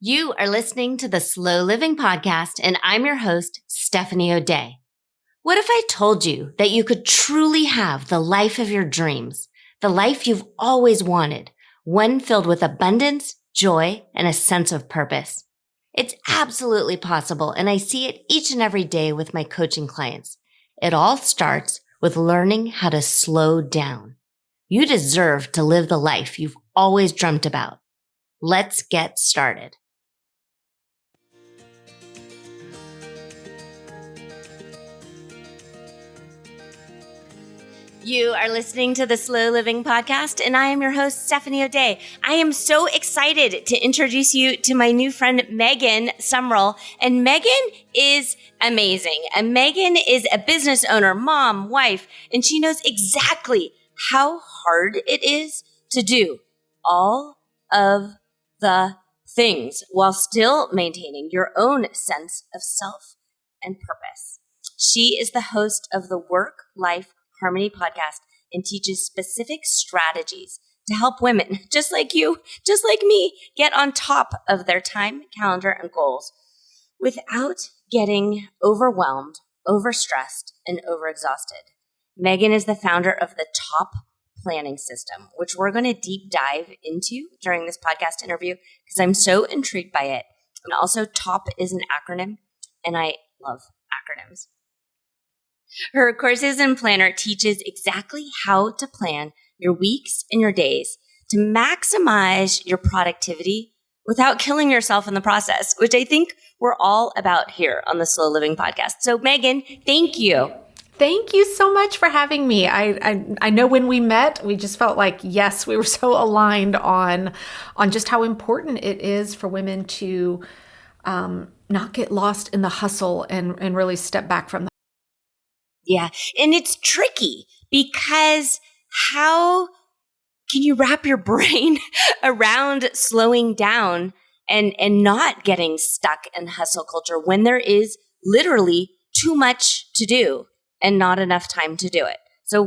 You are listening to the Slow Living Podcast, and I'm your host, Stephanie O'Day. What if I told you that you could truly have the life of your dreams, the life you've always wanted, one filled with abundance, joy, and a sense of purpose? It's absolutely possible, and I see it each and every day with my coaching clients. It all starts with learning how to slow down. You deserve to live the life you've always dreamt about. Let's get started. You are listening to the Slow Living Podcast, and I am your host, Stephanie O'Day. I am so excited to introduce you to my new friend, Megan Sumrall. And Megan is amazing. And Megan is a business owner, mom, wife, and she knows exactly how hard it is to do all of the things while still maintaining your own sense of self and purpose. She is the host of the Work-Life Harmony podcast and teaches specific strategies to help women just like you, just like me, get on top of their time, calendar, and goals without getting overwhelmed, overstressed, and overexhausted. Megan is the founder of the Top Planning System, which we're going to deep dive into during this podcast interview because I'm so intrigued by it. And also, TOP is an acronym, and I love acronyms. Her Courses and Planner teaches exactly how to plan your weeks and your days to maximize your productivity without killing yourself in the process, which I think we're all about here on the Slow Living Podcast. So Megan, thank you. Thank you so much for having me. I know when we met, we just felt like, yes, we were so aligned on just how important it is for women to not get lost in the hustle and really step back from that. Yeah. And it's tricky because how can you wrap your brain around slowing down and not getting stuck in hustle culture when there is literally too much to do and not enough time to do it? So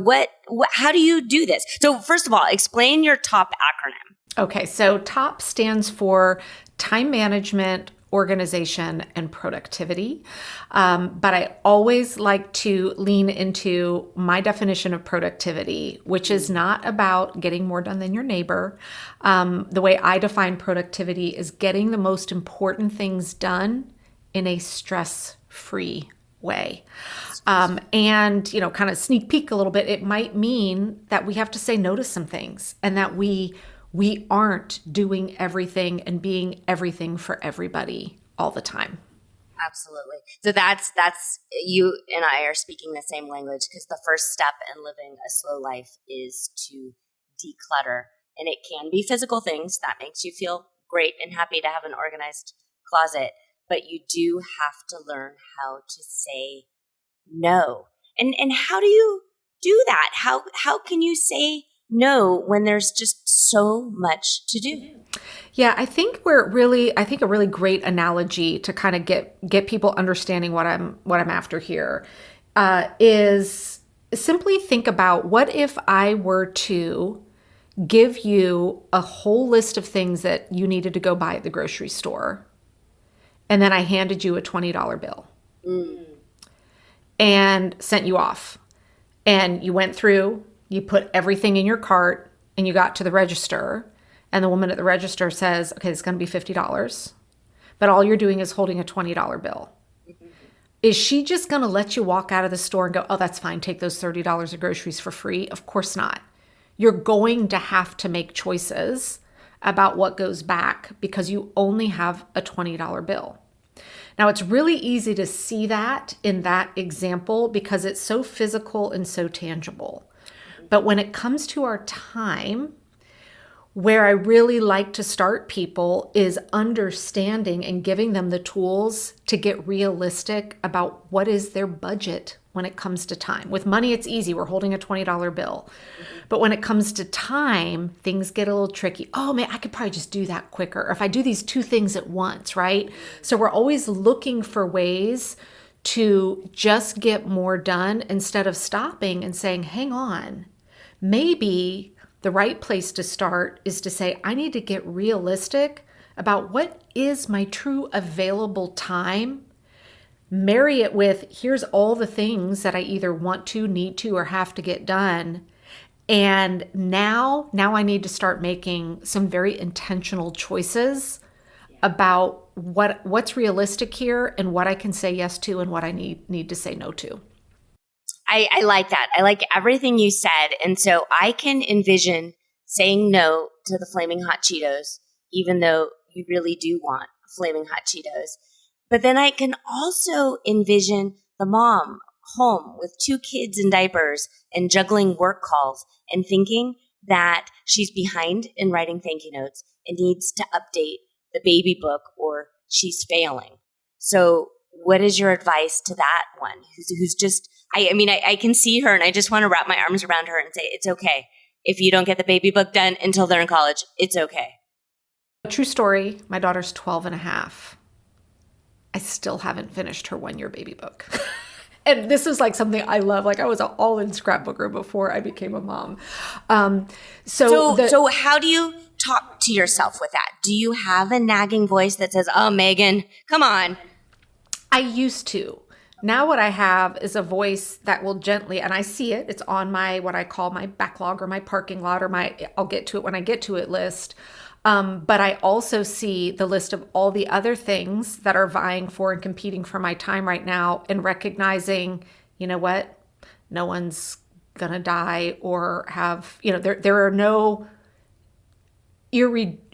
how do you do this? So first of all, explain your TOP acronym. Okay. So TOP stands for time management, organization, and productivity. But I always like to lean into my definition of productivity, which is not about getting more done than your neighbor. The way I define productivity is getting the most important things done in a stress-free way. And, kind of sneak peek a little bit, it might mean that we have to say no to some things and that we aren't doing everything and being everything for everybody all the time. Absolutely. So that's you and I are speaking the same language because the first step in living a slow life is to declutter. And it can be physical things that makes you feel great and happy to have an organized closet, but you do have to learn how to say no. And how do you do that? How can you say no when there's just so much to do? Yeah, I think a really great analogy to kind of get people understanding what I'm after here is simply think about, what if I were to give you a whole list of things that you needed to go buy at the grocery store, and then I handed you a $20 bill and sent you off, and you went through, you put everything in your cart, and you got to the register, and the woman at the register says, okay, it's going to be $50, but all you're doing is holding a $20 bill. Is she just going to let you walk out of the store and go, oh, that's fine, take those $30 of groceries for free? Of course not. You're going to have to make choices about what goes back because you only have a $20 bill. Now, it's really easy to see that in that example because it's so physical and so tangible. But when it comes to our time, where I really like to start people is understanding and giving them the tools to get realistic about what is their budget when it comes to time. With money, it's easy. We're holding a $20 bill. But when it comes to time, things get a little tricky. Oh man, I could probably just do that quicker. Or if I do these two things at once, right? So we're always looking for ways to just get more done instead of stopping and saying, hang on, maybe the right place to start is to say, I need to get realistic about what is my true available time, marry it with here's all the things that I either want to, need to, or have to get done. And now I need to start making some very intentional choices about what's realistic here and what I can say yes to and what I need to say no to. I like that. I like everything you said. And so I can envision saying no to the flaming hot Cheetos, even though you really do want flaming hot Cheetos. But then I can also envision the mom home with 2 kids in diapers and juggling work calls and thinking that she's behind in writing thank you notes and needs to update the baby book or she's failing. So what is your advice to that one who's just, I can see her and I just want to wrap my arms around her and say, it's okay. If you don't get the baby book done until they're in college, it's okay. A true story, my daughter's 12 and a half. I still haven't finished her 1-year baby book. And this is like something I love. Like I was all in scrapbooker before I became a mom. So how do you talk to yourself with that? Do you have a nagging voice that says, oh, Megan, come on? I used to. Now what I have is a voice that will gently, and I see it, it's on my, what I call my backlog or my parking lot or my, I'll get to it when I get to it list. But I also see the list of all the other things that are vying for and competing for my time right now and recognizing, you know what, no one's going to die or have, there are no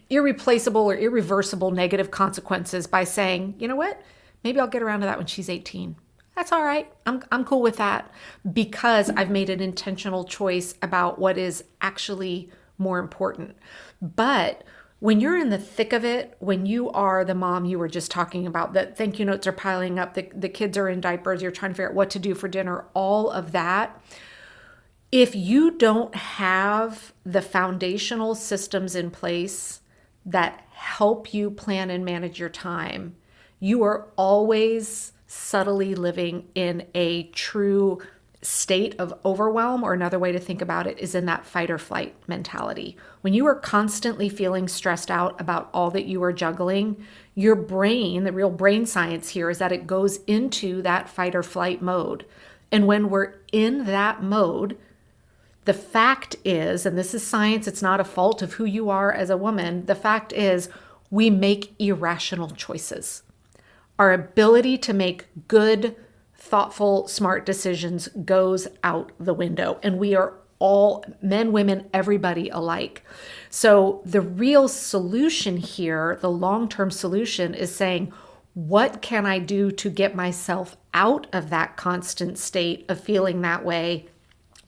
irreplaceable or irreversible negative consequences by saying, you know what, maybe I'll get around to that when she's 18. That's all right. I'm cool with that because I've made an intentional choice about what is actually more important. But when you're in the thick of it, when you are the mom you were just talking about, that thank you notes are piling up, the kids are in diapers, you're trying to figure out what to do for dinner, all of that. If you don't have the foundational systems in place that help you plan and manage your time, you are always subtly living in a true state of overwhelm, or another way to think about it is in that fight or flight mentality. When you are constantly feeling stressed out about all that you are juggling, your brain, the real brain science here is that it goes into that fight or flight mode. And when we're in that mode, the fact is, and this is science, it's not a fault of who you are as a woman, the fact is we make irrational choices. Our ability to make good, thoughtful, smart decisions goes out the window. And we are all men, women, everybody alike. So the real solution here, the long-term solution is saying, what can I do to get myself out of that constant state of feeling that way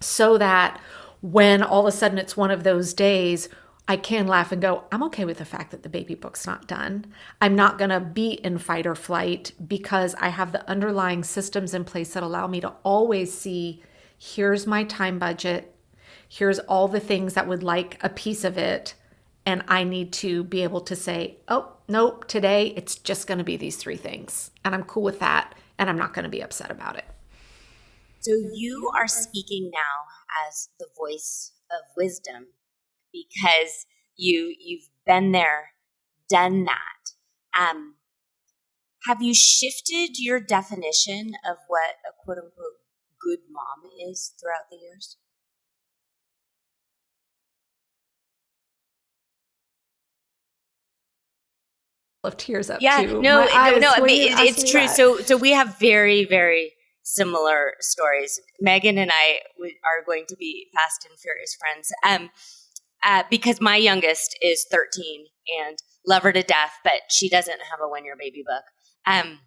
so that when all of a sudden it's one of those days, I can laugh and go, I'm okay with the fact that the baby book's not done. I'm not going to be in fight or flight because I have the underlying systems in place that allow me to always see, here's my time budget. Here's all the things that would like a piece of it. And I need to be able to say, oh, nope, today it's just going to be these 3 things. And I'm cool with that. And I'm not going to be upset about it. So you are speaking now as the voice of wisdom, because you've been there, done that. Have you shifted your definition of what a quote unquote good mom is throughout the years? Of tears up yeah, too. No, It's true. So we have very, very similar stories. Megan and I are going to be fast and furious friends. Because my youngest is 13 and love her to death, but she doesn't have a 1-year baby book. And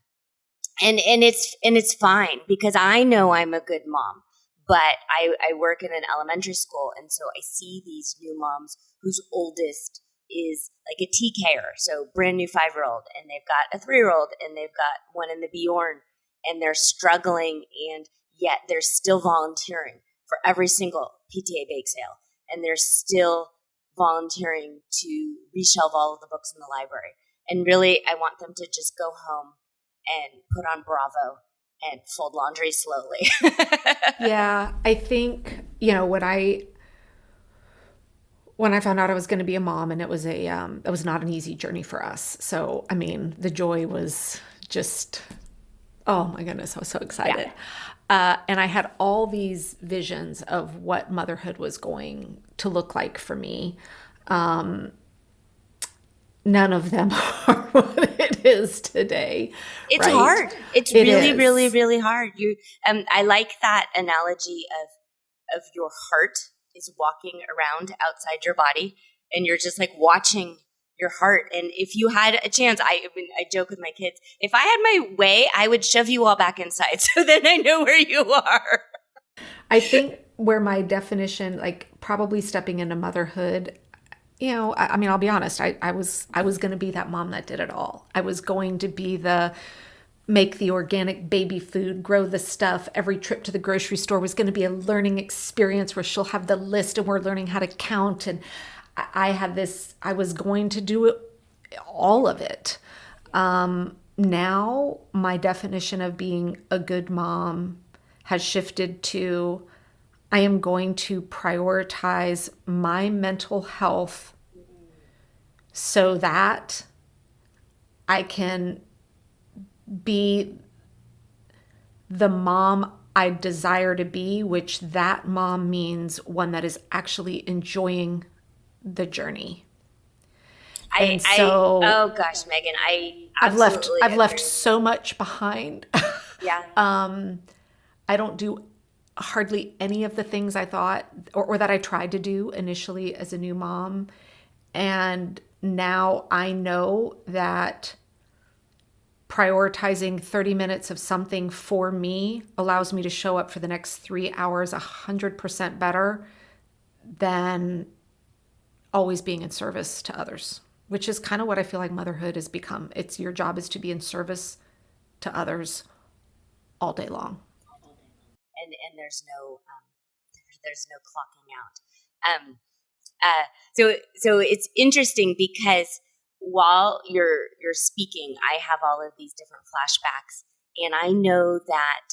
it's fine because I know I'm a good mom, but I work in an elementary school. And so I see these new moms whose oldest is like a TKer. So brand new 5-year-old, and they've got a 3-year-old, and they've got one in the Bjorn, and they're struggling, and yet they're still volunteering for every single PTA bake sale. And they're still volunteering to reshelve all of the books in the library. And really, I want them to just go home and put on Bravo and fold laundry slowly. Yeah, I think, when I found out I was going to be a mom, and it was not an easy journey for us. So, I mean, the joy was just, oh my goodness, I was so excited. And I had all these visions of what motherhood was going to look like for me. None of them are what it is today. It's right? hard. It's It really, is. really, really hard. I like that analogy of your heart is walking around outside your body, and you're just like watching your heart. And if you had a chance, I joke with my kids, if I had my way, I would shove you all back inside, so then I know where you are. I think where my definition, like probably stepping into motherhood, I mean, I'll be honest, I was going to be that mom that did it all. I was going to be make the organic baby food, grow the stuff. Every trip to the grocery store was going to be a learning experience where she'll have the list and we're learning how to count. And I was going to do it, all of it. Now my definition of being a good mom has shifted to, I am going to prioritize my mental health so that I can be the mom I desire to be, which that mom means one that is actually enjoying the journey. Oh gosh, Megan, I've left so much behind. Yeah. I don't do hardly any of the things I thought or that I tried to do initially as a new mom. And now I know that prioritizing 30 minutes of something for me allows me to show up for the next 3 hours 100% better than always being in service to others, which is kind of what I feel like motherhood has become. It's your job is to be in service to others all day long. And there's no clocking out. So it's interesting because while you're speaking, I have all of these different flashbacks, and I know that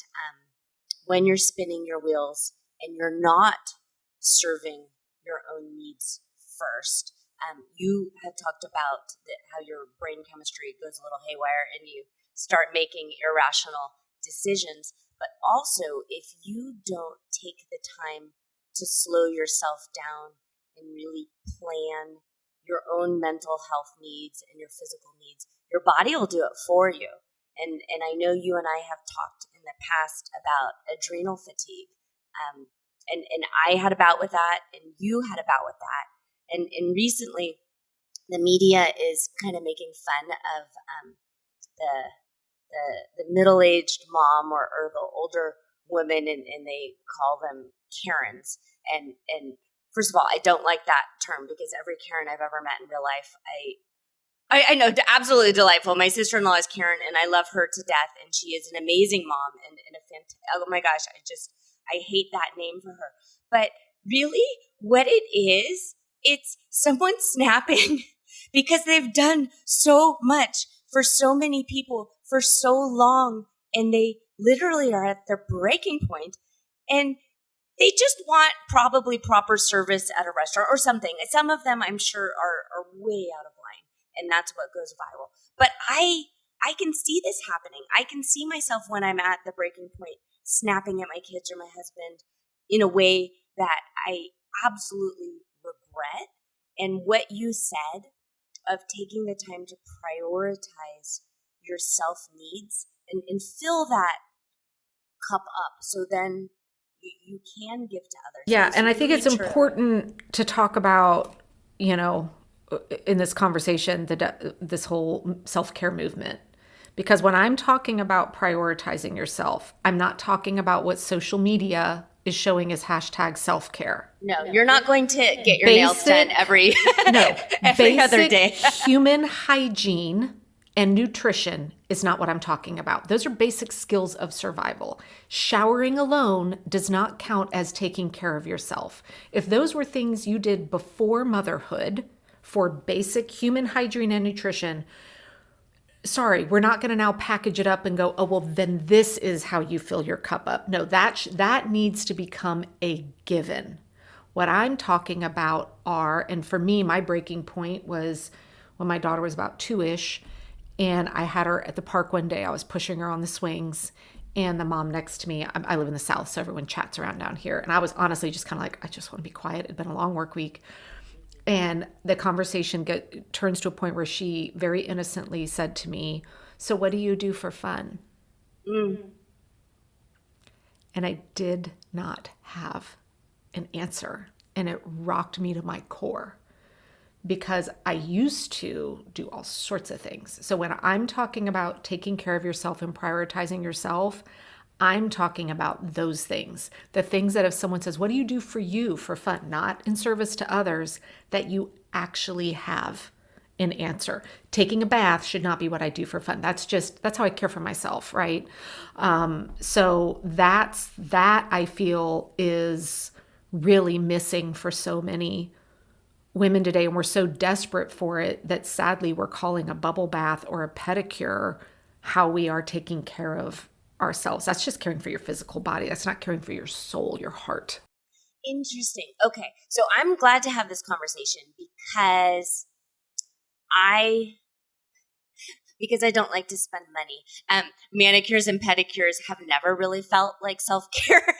when you're spinning your wheels and you're not serving your own needs first, you had talked about how your brain chemistry goes a little haywire and you start making irrational decisions. But also, if you don't take the time to slow yourself down and really plan your own mental health needs and your physical needs, your body will do it for you. And I know you and I have talked in the past about adrenal fatigue. And I had a bout with that, and you had a bout with that. And recently, the media is kind of making fun of the middle-aged mom or the older women, and they call them Karens. And first of all, I don't like that term because every Karen I've ever met in real life, I know, absolutely delightful. My sister-in-law is Karen, and I love her to death, and she is an amazing mom and oh my gosh, I hate that name for her. But really, what it is, it's someone snapping because they've done so much for so many people for so long, and they literally are at their breaking point, and they just want probably proper service at a restaurant or something. Some of them, I'm sure, are way out of line, and that's what goes viral. But I can see this happening. I can see myself when I'm at the breaking point, snapping at my kids or my husband in a way that I absolutely regret. And what you said of taking the time to prioritize your self needs and fill that cup up so then you can give to others. Yeah, and I think it's important to talk about, in this conversation, this whole self-care movement. Because when I'm talking about prioritizing yourself, I'm not talking about what social media is showing as hashtag self-care. No, you're not going to get your nails done every other day. Human hygiene and nutrition is not what I'm talking about. Those are basic skills of survival. Showering alone does not count as taking care of yourself. If those were things you did before motherhood for basic human hygiene and nutrition, sorry, we're not going to now package it up and go, oh, well, then this is how you fill your cup up. No, that needs to become a given. What I'm talking about are, and for me, my breaking point was when my daughter was about 2-ish, and I had her at the park one day. I was pushing her on the swings, and the mom next to me, I live in the South, so everyone chats around down here. And I was honestly just kind of like, I just want to be quiet. It'd been a long work week. And the conversation turns to a point where she very innocently said to me, "So what do you do for fun?" Mm. And I did not have an answer. And it rocked me to my core because I used to do all sorts of things. So when I'm talking about taking care of yourself and prioritizing yourself, I'm talking about those things. The things that if someone says, what do you do for you for fun, not in service to others, that you actually have an answer. Taking a bath should not be what I do for fun. That's how I care for myself, right? So that I feel is really missing for so many women today. And we're so desperate for it that sadly we're calling a bubble bath or a pedicure how we are taking care of ourselves. That's just caring for your physical body. That's not caring for your soul, your heart. Interesting. Okay. So I'm glad to have this conversation because I don't like to spend money. Manicures and pedicures have never really felt like self-care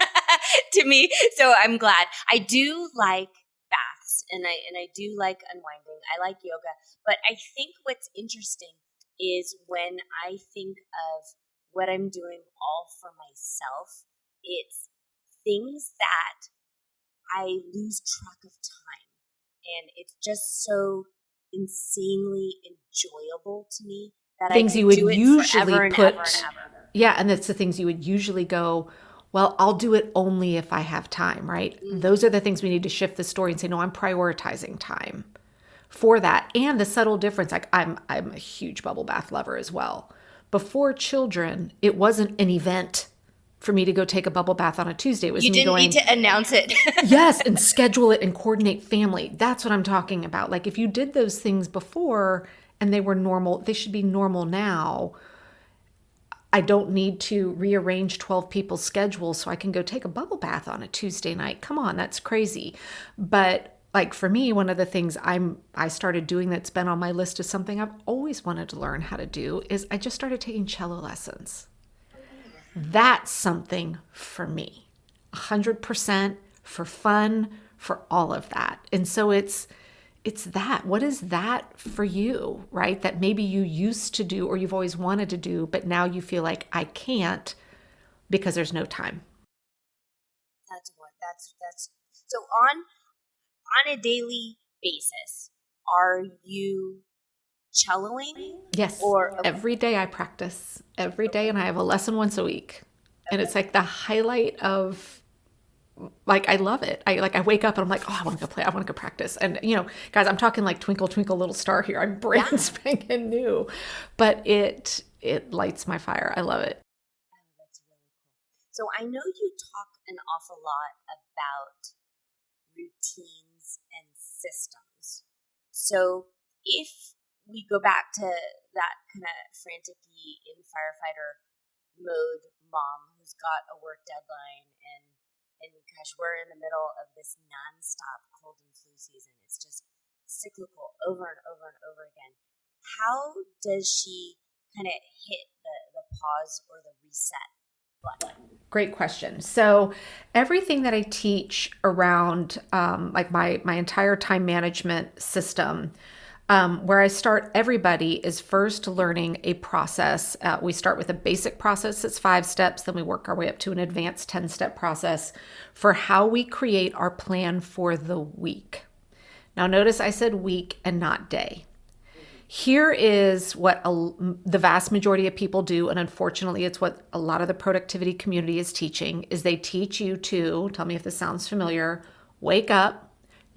to me. So I'm glad. I do like baths and I do like unwinding. I like yoga. But I think what's interesting is when I think of what I'm doing all for myself, it's things that I lose track of time. And it's just so insanely enjoyable to me that Things I you would do it usually forever and put, ever and ever. yeah, and that's the things you would usually go, well, I'll do it only if I have time, right? Those are the things we need to shift the story and say, no, I'm prioritizing time for that. And the subtle difference, like I'm a huge bubble bath lover as well. Before children, it wasn't an event for me to go take a bubble bath on a Tuesday. It was You me didn't going, need to announce it. yes, and schedule it and coordinate family. That's what I'm talking about. Like if you did those things before and they were normal, they should be normal now. I don't need to rearrange 12 people's schedules so I can go take a bubble bath on a Tuesday night. Come on, that's crazy. But like for me, one of the things I started doing that's been on my list is something I've always wanted to learn how to do is I just started taking cello lessons. That's something for me. 100% for fun, for all of that. And so it's that. What is that for you, right? That maybe you used to do or you've always wanted to do, but now you feel like I can't because there's no time. That's so on a daily basis, are you celloing? Yes. Or Every day I practice every day and I have a lesson once a week. And it's like the highlight of like, I love it. I wake up and I'm like, oh, I want to go play. I want to go practice. And, guys, I'm talking like twinkle, twinkle, little star here. I'm brand spanking new, but it lights my fire. I love it. Oh, that's really cool. So I know you talk an awful lot about routines and systems. So if we go back to that kind of frantic-y in firefighter mode mom who's got a work deadline and gosh, we're in the middle of this nonstop cold and flu season. It's just cyclical over and over and over again. How does she kind of hit the pause or the reset button? Great question. So everything that I teach around like my entire time management system, where I start everybody is first learning a process. We start with a basic process that's 5 steps, then we work our way up to an advanced 10-step process for how we create our plan for the week. Now notice I said week and not day. Here is what the vast majority of people do, and unfortunately it's what a lot of the productivity community is teaching, is they teach you to, tell me if this sounds familiar, wake up,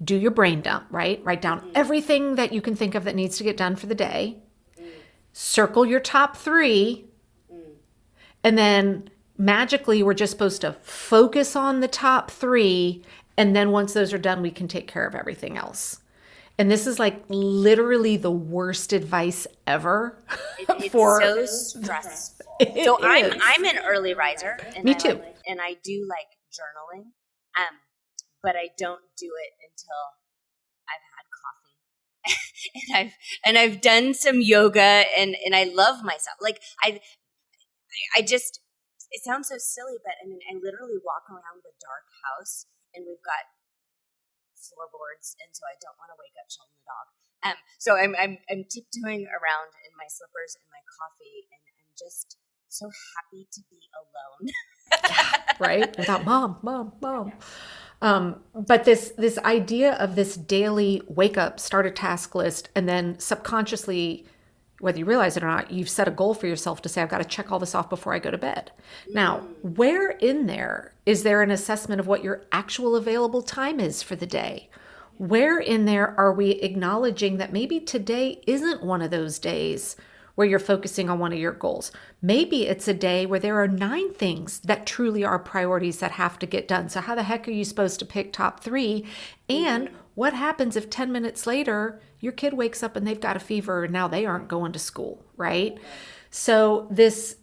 do your brain dump, right? Write down everything that you can think of that needs to get done for the day. Circle your top 3. And then magically, we're just supposed to focus on the top 3. And then once those are done, we can take care of everything else. And this is like literally the worst advice ever. It's so stressful. So I'm an early riser. And Me too. I do like journaling. but I don't do it until I've had coffee. and I've done some yoga and I love myself. Like I just, it sounds so silly, but I mean, I literally walk around the dark house and we've got floorboards, and so I don't want to wake up Sheldon the dog. So I'm tiptoeing around in my slippers and my coffee, and I'm just so happy to be alone. Right? Without mom. But this idea of this daily wake up, start a task list, and then subconsciously, whether you realize it or not, you've set a goal for yourself to say, I've got to check all this off before I go to bed. Now, where in there is there an assessment of what your actual available time is for the day? Where in there are we acknowledging that maybe today isn't one of those days where you're focusing on one of your goals? Maybe it's a day where there are 9 things that truly are priorities that have to get done. So how the heck are you supposed to pick top 3? And what happens if 10 minutes later your kid wakes up and they've got a fever and now they aren't going to school, right? So this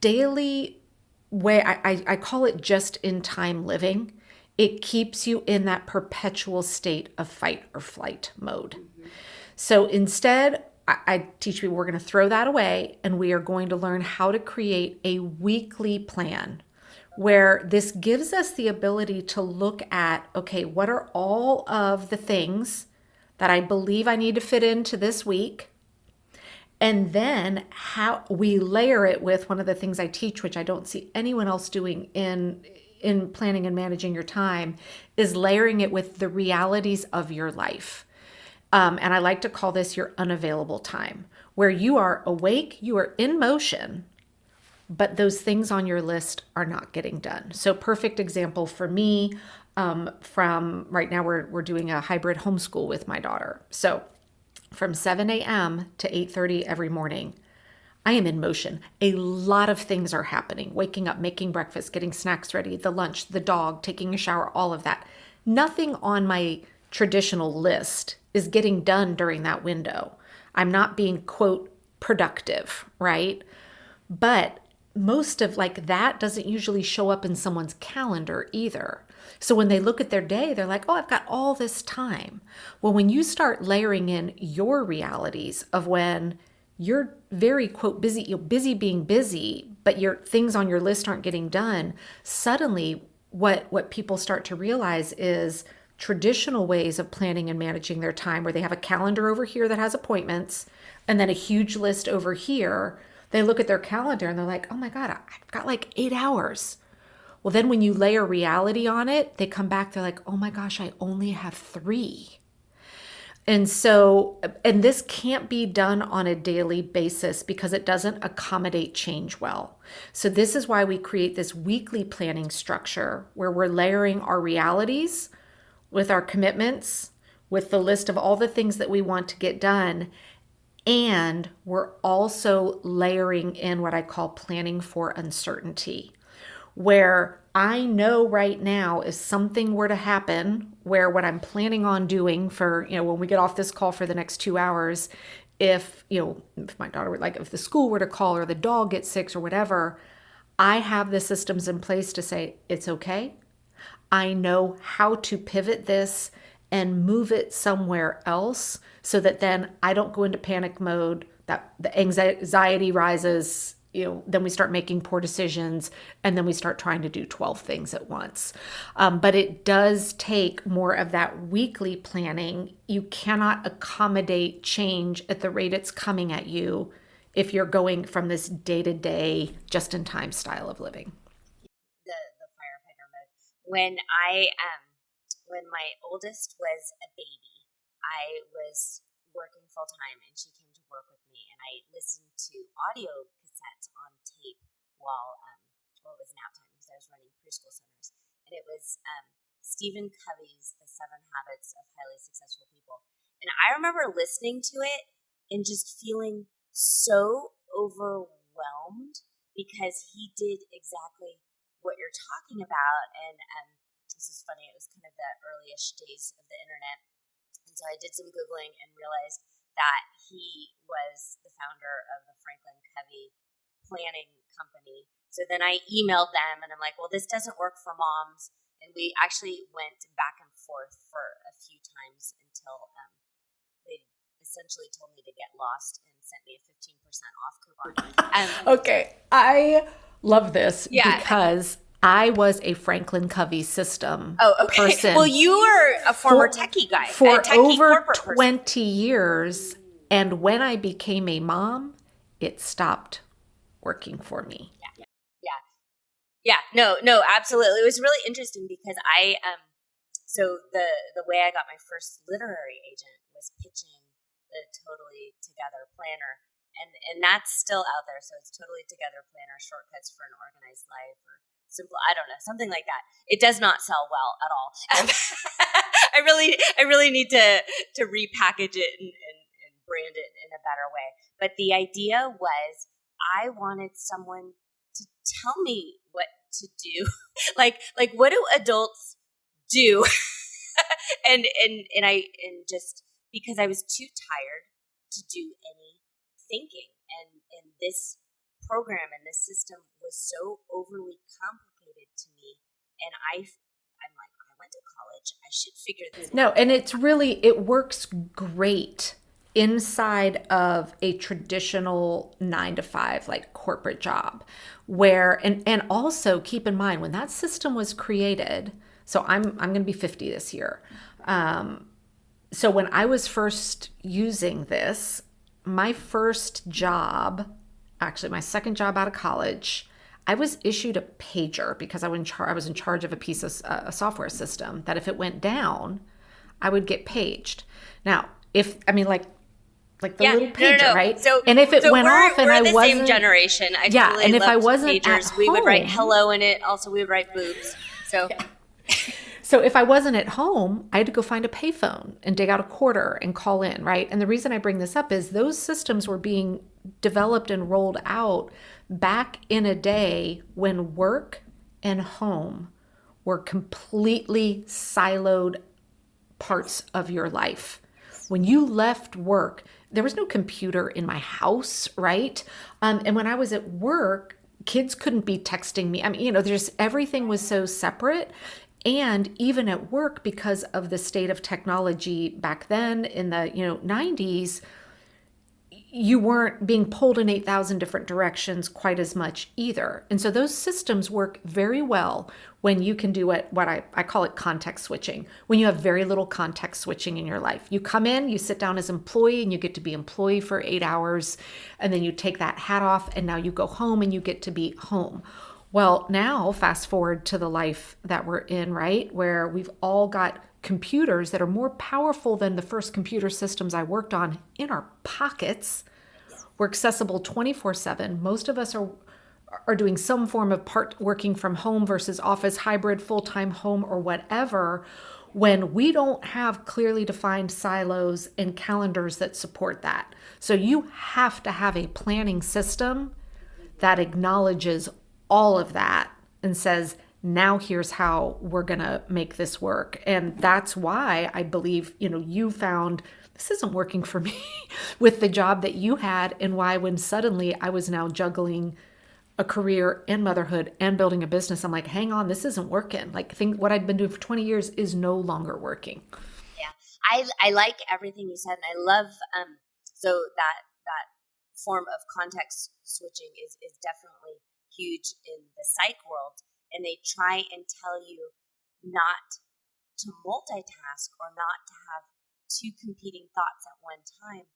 daily way, I call it just in time living. It keeps you in that perpetual state of fight or flight mode. So instead, I teach people we're going to throw that away and we are going to learn how to create a weekly plan where this gives us the ability to look at, okay, what are all of the things that I believe I need to fit into this week? And then how we layer it with one of the things I teach, which I don't see anyone else doing in planning and managing your time, is layering it with the realities of your life. And I like to call this your unavailable time, where you are awake, you are in motion, but those things on your list are not getting done. So perfect example for me, from right now we're doing a hybrid homeschool with my daughter. So from 7 a.m. to 8:30 every morning, I am in motion. A lot of things are happening. Waking up, making breakfast, getting snacks ready, the lunch, the dog, taking a shower, all of that. Nothing on my traditional list is getting done during that window. I'm not being, quote, productive, right? But most of like that doesn't usually show up in someone's calendar either. So when they look at their day, they're like, oh, I've got all this time. Well, when you start layering in your realities of when you're very, quote, busy, you're busy being busy, but your things on your list aren't getting done, suddenly what people start to realize is traditional ways of planning and managing their time, where they have a calendar over here that has appointments and then a huge list over here. They look at their calendar and they're like, oh my God, I've got like 8 hours. Well, then when you layer reality on it, they come back, they're like, oh my gosh, I only have 3. And so, and this can't be done on a daily basis because it doesn't accommodate change well. So this is why we create this weekly planning structure where we're layering our realities with our commitments, with the list of all the things that we want to get done. And we're also layering in what I call planning for uncertainty, where I know right now if something were to happen where what I'm planning on doing for, when we get off this call for the next 2 hours, if my daughter would if the school were to call or the dog gets sick or whatever, I have the systems in place to say, it's okay. I know how to pivot this and move it somewhere else so that then I don't go into panic mode, that the anxiety rises, then we start making poor decisions and then we start trying to do 12 things at once. But it does take more of that weekly planning. You cannot accommodate change at the rate it's coming at you if you're going from this day-to-day, just-in-time style of living. The firefighter mode. When my oldest was a baby, I was working full time and she came to work with me, and I listened to audio cassettes on tape while it was nap time because I was running preschool centers, and it was Stephen Covey's The 7 Habits of Highly Successful People, and I remember listening to it and just feeling so overwhelmed because he did exactly what you're talking about. And this is funny, it was kind of the early-ish days of the internet, and so I did some Googling and realized that he was the founder of the Franklin Covey planning company. So then I emailed them and I'm like, well, this doesn't work for moms. And we actually went back and forth for a few times until they essentially told me to get lost and sent me a 15% off coupon. Okay, I love this Yeah. because I was a Franklin Covey system Okay. person. Well, you were a former techie guy. For a techie over corporate 20 person. years. And when I became a mom, it stopped working for me. Yeah, no, absolutely. It was really interesting because so the way I got my first literary agent was pitching the Totally Together Planner, and that's still out there. So it's Totally Together Planner, Shortcuts for an Organized Life, or simple, I don't know, something like that. It does not sell well at all. I really need to repackage it and brand it in a better way. But the idea was I wanted someone to tell me what to do. like what do adults do? and just because I was too tired to do any thinking, and this program and this system was so overly complicated to me, and I'm like, I went to college, I should figure this out. No, and it works great inside of a traditional 9 to 5 like corporate job, where and also keep in mind when that system was created. So I'm going to be 50 this year. So when I was first using this, my first job, actually my second job out of college, I was issued a pager because I was in charge of a piece of a software system that if it went down, I would get paged. Now, like the little pager, right? So, and if it went off and I we're the wasn't, same generation. I yeah, totally and if I loved wasn't pagers, at we would write home- hello in it. Also, we would write boobs. So. Yeah. So if I wasn't at home, I had to go find a payphone and dig out a quarter and call in, right? And the reason I bring this up is those systems were being developed and rolled out back in a day when work and home were completely siloed parts of your life. When you left work, there was no computer in my house, right? And when I was at work, kids couldn't be texting me. I mean, everything was so separate. And even at work, because of the state of technology back then in the 90s, you weren't being pulled in 8,000 different directions quite as much either. And so those systems work very well when you can do what I call it context switching, when you have very little context switching in your life. You come in, you sit down as employee, and you get to be employee for 8 hours, and then you take that hat off, and now you go home and you get to be home. Well, now fast forward to the life that we're in, right? Where we've all got computers that are more powerful than the first computer systems I worked on in our pockets. We're accessible 24/7. Most of us are doing some form of part working from home versus office, hybrid, full-time home, or whatever, when we don't have clearly defined silos and calendars that support that. So you have to have a planning system that acknowledges all of that and says, now here's how we're going to make this work. And that's why I believe, you found this isn't working for me with the job that you had, and why when suddenly I was now juggling a career and motherhood and building a business, I'm like, hang on, this isn't working. Like, what I'd been doing for 20 years is no longer working. Yeah. I like everything you said. And I love, so that form of context switching is definitely huge in the psych world, and they try and tell you not to multitask or not to have two competing thoughts at one time.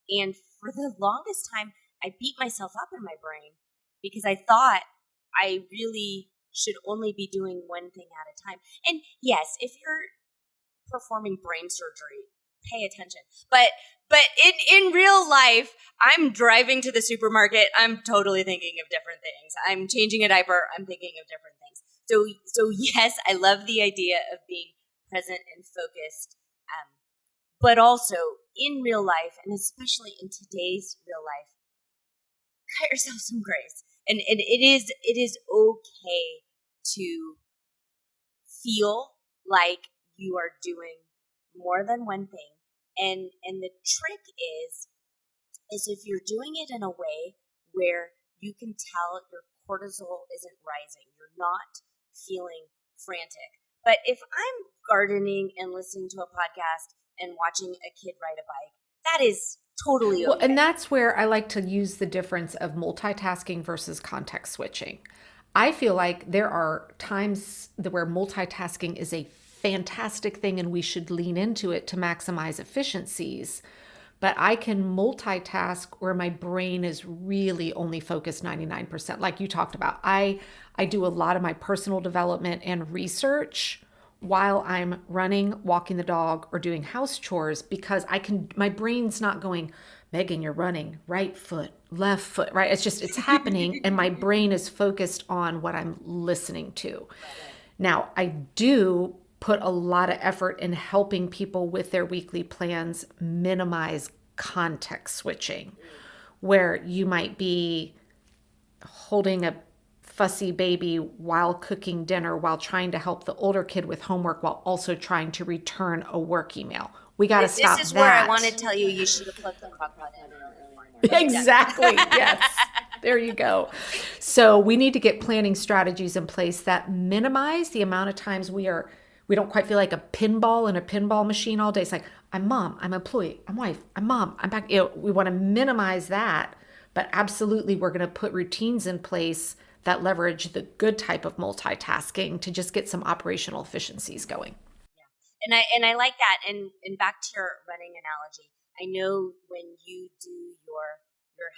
And for the longest time, I beat myself up in my brain because I thought I really should only be doing one thing at a time. And yes, if you're performing brain surgery, pay attention. But in real life, I'm driving to the supermarket, I'm totally thinking of different things. I'm changing a diaper, I'm thinking of different things. So yes, I love the idea of being present and focused, but also in real life, and especially in today's real life, cut yourself some grace. And it is okay to feel like you are doing more than one thing. And the trick is if you're doing it in a way where you can tell your cortisol isn't rising, you're not feeling frantic, But if I'm gardening and listening to a podcast and watching a kid ride a bike, that is totally okay. Well, and that's where I like to use the difference of multitasking versus context switching. I feel like there are times where multitasking is a fantastic thing and we should lean into it to maximize efficiencies. But I can multitask where my brain is really only focused 99%. Like you talked about, I do a lot of my personal development and research while I'm running, walking the dog, or doing house chores because my brain's not going, Megan, you're running, right foot, left foot, right? It's happening. And my brain is focused on what I'm listening to. Now, I do put a lot of effort in helping people with their weekly plans minimize context switching, where you might be holding a fussy baby while cooking dinner, while trying to help the older kid with homework, while also trying to return a work email. We got to stop that. This is where I want to tell you should have put the crock pot in earlier. Exactly. Yes. There you go. So we need to get planning strategies in place that minimize the amount of times we don't quite feel like a pinball in a pinball machine all day. It's like, I'm mom, I'm employee, I'm wife, I'm mom, I'm back. We want to minimize that, but absolutely we're going to put routines in place that leverage the good type of multitasking to just get some operational efficiencies going. Yeah. And I like that. And back to your running analogy, I know when you do your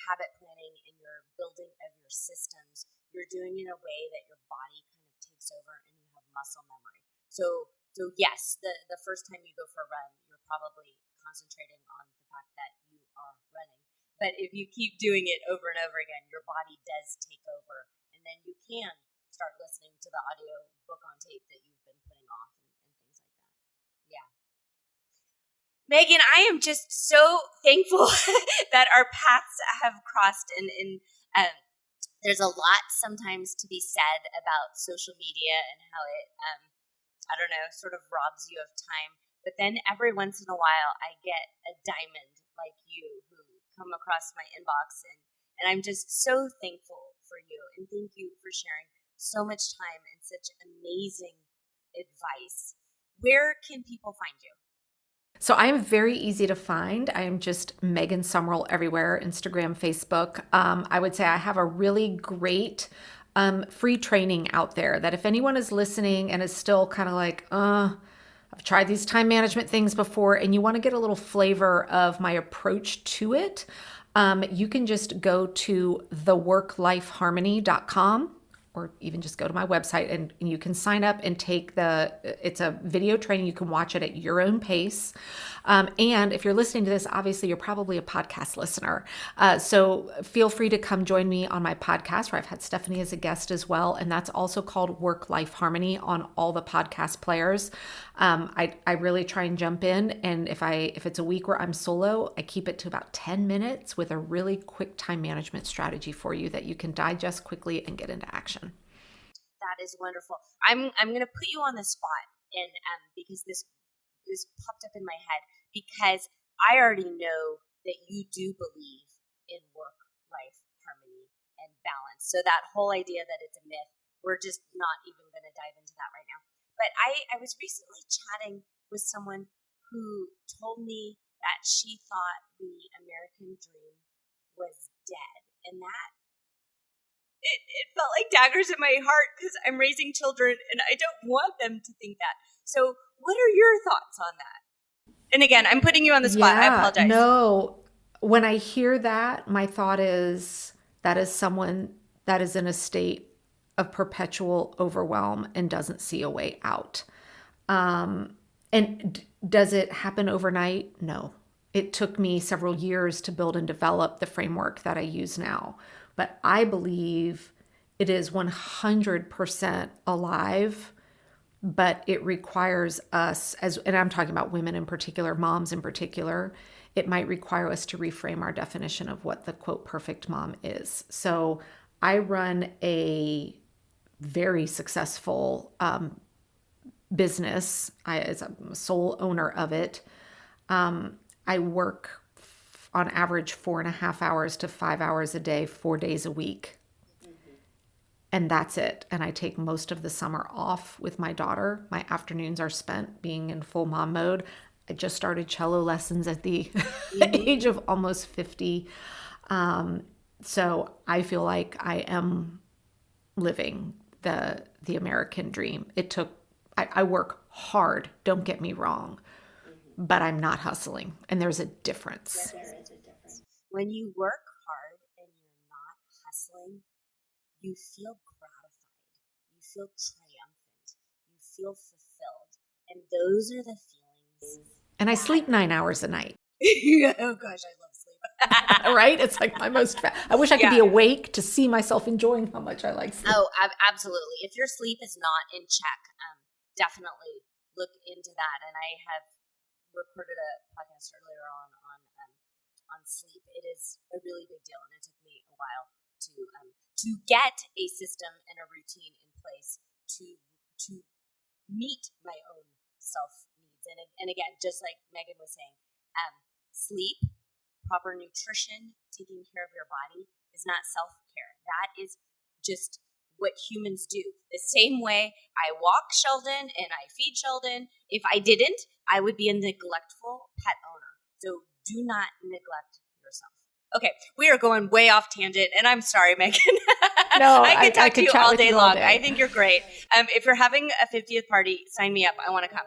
habit planning and your building of your systems, you're doing it in a way that your body kind of takes over and you have muscle memory. So yes, the first time you go for a run, you're probably concentrating on the fact that you are running. But if you keep doing it over and over again, your body does take over. And then you can start listening to the audio book on tape that you've been putting off and things like that. Yeah. Megan, I am just so thankful that our paths have crossed and there's a lot sometimes to be said about social media and how it, I don't know, sort of robs you of time. But then every once in a while, I get a diamond like you who come across my inbox, and I'm just so thankful for you. And thank you for sharing so much time and such amazing advice. Where can people find you? So I am very easy to find. I am just Megan Summerall everywhere, Instagram, Facebook. I would say I have a really great free training out there that if anyone is listening and is still kind of like, I've tried these time management things before, and you want to get a little flavor of my approach to it, you can just go to theworklifeharmony.com. Or even just go to my website and you can sign up and take it's a video training. You can watch it at your own pace. And if you're listening to this, obviously you're probably a podcast listener. So feel free to come join me on my podcast where I've had Stephanie as a guest as well. And that's also called Work Life Harmony on all the podcast players. I really try and jump in. And if it's a week where I'm solo, I keep it to about 10 minutes with a really quick time management strategy for you that you can digest quickly and get into action. That is wonderful. I'm going to put you on the spot, and because this popped up in my head, because I already know that you do believe in work-life harmony and balance. So that whole idea that it's a myth, we're just not even going to dive into that right now. But I was recently chatting with someone who told me that she thought the American dream was dead, and that it felt like daggers in my heart because I'm raising children and I don't want them to think that. So what are your thoughts on that? And again, I'm putting you on the spot. I apologize. No, when I hear that, my thought is that is someone that is in a state of perpetual overwhelm and doesn't see a way out. And does it happen overnight? No. It took me several years to build and develop the framework that I use now. But I believe it is 100% alive, but it requires us, and I'm talking about women in particular, moms in particular, it might require us to reframe our definition of what the quote perfect mom is. So I run a very successful business. As a sole owner of it, I work on average 4.5 hours to 5 hours a day, 4 days a week. and that's it. And I take most of the summer off with my daughter. My afternoons are spent being in full mom mode. I just started cello lessons at the age of almost 50. So I feel like I am living the American dream. I work hard, don't get me wrong, but I'm not hustling. And there's a difference. There is a difference. When you work hard and you're not hustling, you feel gratified, you feel triumphant, you feel fulfilled. And those are the feelings. And I sleep 9 hours a night. Oh gosh, I love sleep. Right? It's like my most, I wish I could be awake to see myself enjoying how much I like sleep. Oh, absolutely. If your sleep is not in check, definitely look into that. And I have recorded a podcast earlier on sleep. It is a really big deal, and it took me a while to get a system and a routine in place to meet my own self needs. And again, just like Megan was saying, sleep, proper nutrition, taking care of your body is not self-care. That is just what humans do. The same way I walk Sheldon and I feed Sheldon. If I didn't, I would be a neglectful pet owner. So do not neglect yourself. Okay, we are going way off tangent, and I'm sorry, Megan. No, I could talk to you all day long. Day. I think you're great. If you're having a 50th party, sign me up. I want to come.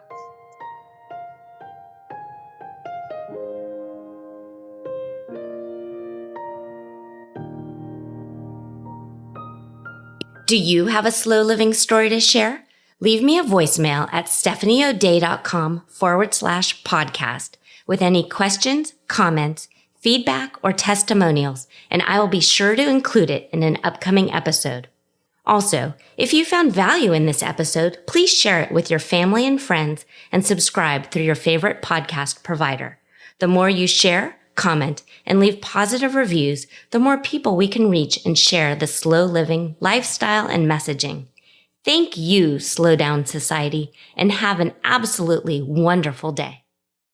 Do you have a slow living story to share? Leave me a voicemail at stephanieodea.com/podcast with any questions, comments, feedback, or testimonials, and I will be sure to include it in an upcoming episode. Also, if you found value in this episode, please share it with your family and friends and subscribe through your favorite podcast provider. The more you share, comment, and leave positive reviews, the more people we can reach and share the slow living lifestyle and messaging. Thank you, Slow Down Society, and have an absolutely wonderful day.